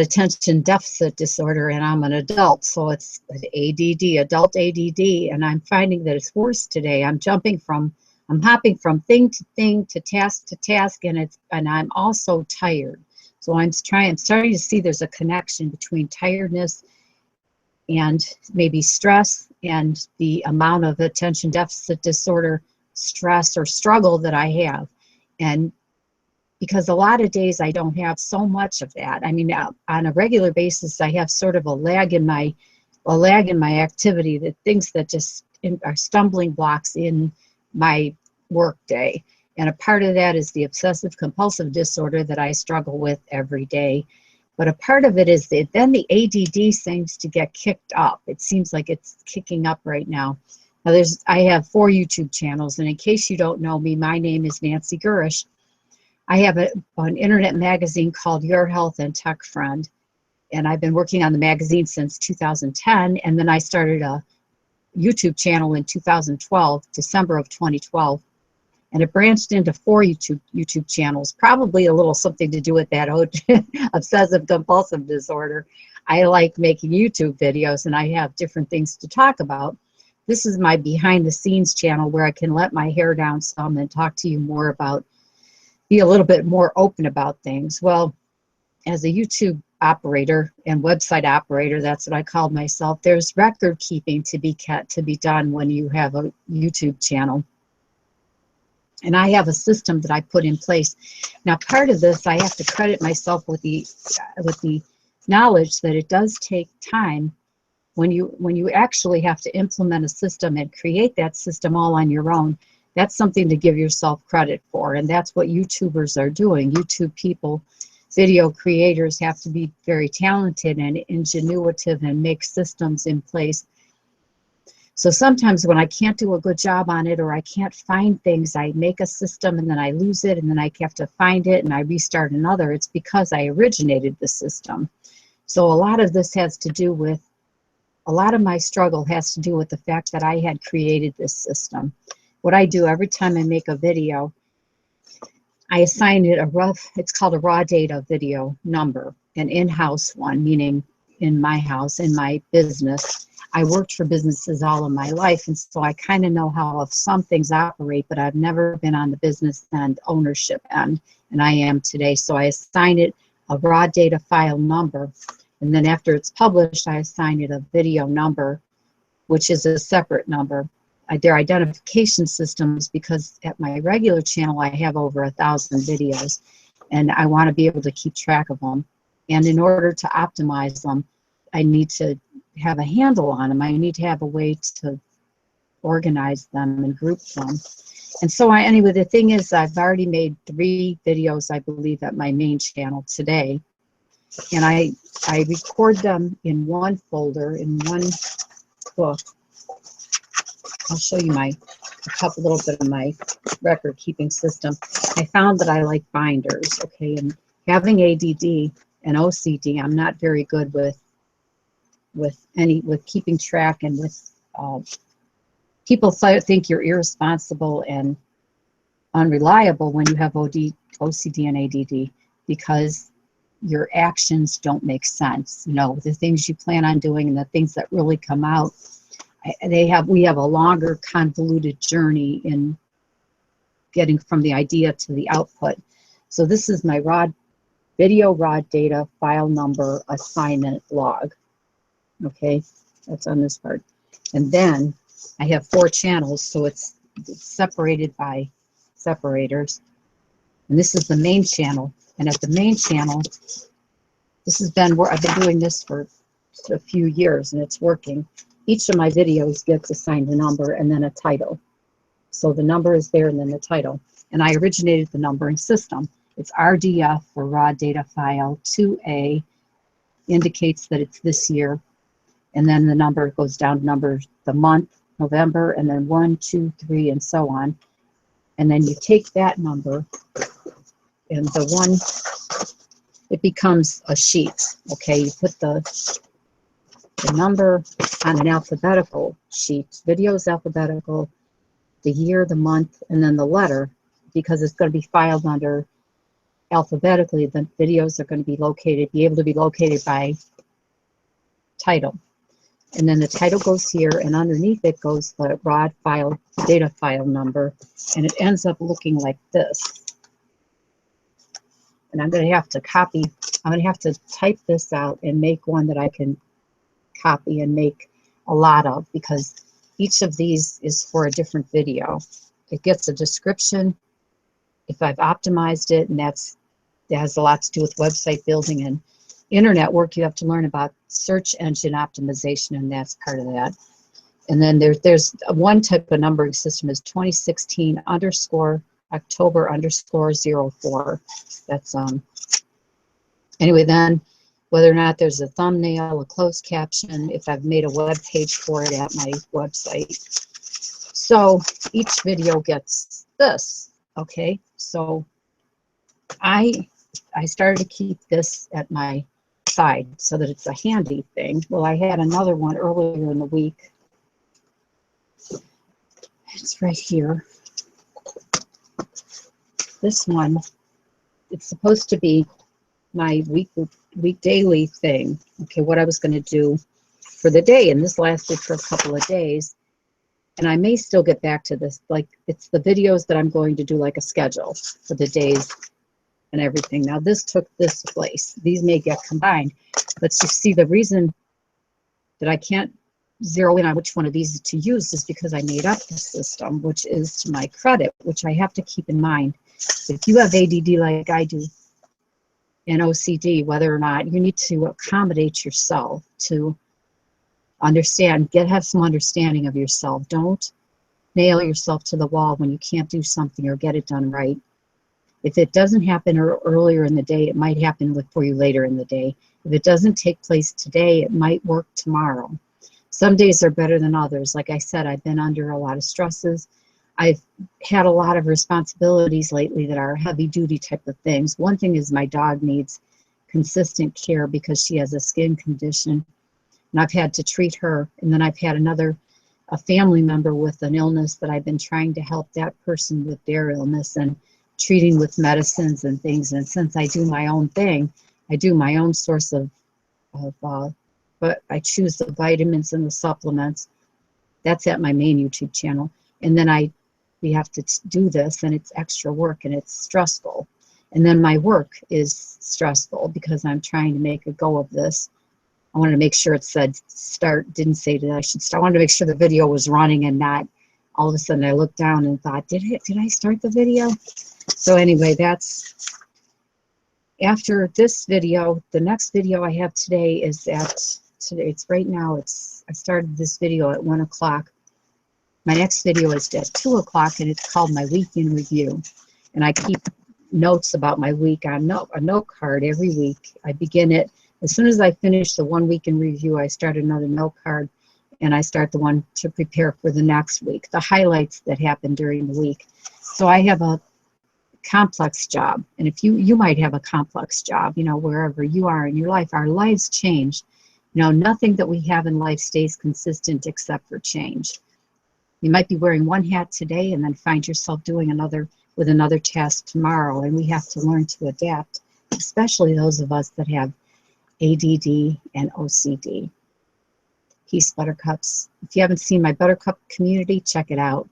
attention deficit disorder, and I'm an adult, so it's ADD, adult ADD, and I'm finding that it's worse today. I'm hopping from thing to thing, to task, and I'm also tired. So I'm starting to see there's a connection between tiredness and maybe stress and the amount of attention deficit disorder stress or struggle that I have. And because a lot of days I don't have so much of that. I mean, on a regular basis, I have sort of a lag in my activity, that things that just are stumbling blocks in my work day. And a part of that is the obsessive compulsive disorder that I struggle with every day. But a part of it is that then the ADD seems to get kicked up. It seems like it's kicking up right now. Now I have 4 YouTube channels, and in case you don't know me, my name is Nancy Gurish. I have an internet magazine called Your Health and Tech Friend, and I've been working on the magazine since 2010, and then I started a YouTube channel in 2012, December of 2012, and it branched into 4 YouTube channels, probably a little something to do with that obsessive compulsive disorder. I like making YouTube videos, and I have different things to talk about. This is my behind the scenes channel where I can let my hair down some and talk to you more about, be a little bit more open about things. Well, as a YouTube operator and website operator, that's what I called myself, there's record keeping to be done when you have a YouTube channel. And I have a system that I put in place. Now, part of this, I have to credit myself with the knowledge that it does take time when you actually have to implement a system and create that system all on your own. That's something to give yourself credit for, and that's what YouTubers are doing. YouTube people, video creators, have to be very talented and ingenuitive and make systems in place. So sometimes when I can't do a good job on it, or I can't find things, I make a system and then I lose it, and then I have to find it and I restart another. It's because I originated the system. So a lot of this has to do with, a lot of my struggle has to do with the fact that I had created this system. What I do every time I make a video, I assign it it's called a raw data video number, an in-house one, meaning in my house, in my business. I worked for businesses all of my life, and so I kind of know how some things operate, but I've never been on the business end, ownership end, and I am today. So I assign it a raw data file number, and then after it's published, I assign it a video number, which is a separate number. They're identification systems because at my regular channel, I have over 1,000 videos, and I want to be able to keep track of them. And in order to optimize them, I need to have a handle on them. I need to have a way to organize them and group them. And so anyway, the thing is, I've already made 3 videos, I believe, at my main channel today. And I record them in one folder, in one book. I'll show you a little bit of my record keeping system. I found that I like binders, okay, and having ADD and OCD, I'm not very good with keeping track, and with people think you're irresponsible and unreliable when you have OCD and ADD, because your actions don't make sense. You know, the things you plan on doing and the things that really come out, we have a longer convoluted journey in getting from the idea to the output. So this is my video raw data file number assignment log. Okay, that's on this part. And then I have 4 channels, so it's separated by separators. And this is the main channel. And at the main channel, this has been where I've been doing this for a few years, and it's working. Each of my videos gets assigned a number and then a title. So the number is there and then the title. And I originated the numbering system. It's RDF for raw data file. 2A indicates that it's this year. And then the number goes down to the month, November, and then 1, 2, 3, and so on. And then you take that number, and it becomes a sheet. Okay, you put the number on an alphabetical sheet. Video is alphabetical, the year, the month, and then the letter, because it's going to be filed under alphabetically, the videos are going to be able to be located by title. And then the title goes here, and underneath it goes the raw file, data file number, and it ends up looking like this. And I'm going to have to type this out and make one that I can copy and make a lot of, because each of these is for a different video. It gets a description if I've optimized it, and that has a lot to do with website building and internet work. You have to learn about search engine optimization, and that's part of that. And then there's one type of numbering system is 2016 _ October _ 04. That's anyway, then whether or not there's a thumbnail, a closed caption, if I've made a web page for it at my website. So each video gets this. Okay, so I started to keep this at my side so that it's a handy thing. Well, I had another one earlier in the week. It's right here. This one, it's supposed to be my week daily thing. Okay, what I was going to do for the day, and this lasted for a couple of days. And I may still get back to this. Like, it's the videos that I'm going to do, like a schedule for the days and everything. Now, this took this place. These may get combined. But you see, the reason that I can't zero in on which one of these to use is because I made up the system, which is to my credit, which I have to keep in mind. If you have ADD like I do, and OCD, whether or not, you need to accommodate yourself to understand, have some understanding of yourself. Don't nail yourself to the wall when you can't do something or get it done right. If it doesn't happen earlier in the day, it might happen for you later in the day. If it doesn't take place today, it might work tomorrow. Some days are better than others. Like I said, I've been under a lot of stresses. I've had a lot of responsibilities lately that are heavy-duty type of things. One thing is my dog needs consistent care because she has a skin condition, and I've had to treat her. And then I've had a family member with an illness that I've been trying to help that person with their illness and treating with medicines and things. And since I do my own thing, I do my own source but I choose the vitamins and the supplements. That's at my main YouTube channel. And then we have to do this, and it's extra work, and it's stressful. And then my work is stressful because I'm trying to make a go of this. I wanted to make sure it said start, didn't say that I should start. I wanted to make sure the video was running and not all of a sudden I looked down and thought, did I start the video? So anyway, that's after this video. The next video I have today is it's right now, I started this video at 1 o'clock. My next video is at 2 o'clock, and it's called My Week in Review. And I keep notes about my week on a note card every week. I begin it, as soon as I finish the 1 week in review, I start another note card, and I start the one to prepare for the next week, the highlights that happened during the week. So I have a complex job, and if you might have a complex job, wherever you are in your life. Our lives change. Nothing that we have in life stays consistent except for change. You might be wearing one hat today and then find yourself doing another task tomorrow, and we have to learn to adapt, especially those of us that have ADD and OCD. Peace, Buttercups. If you haven't seen my Buttercup community, check it out.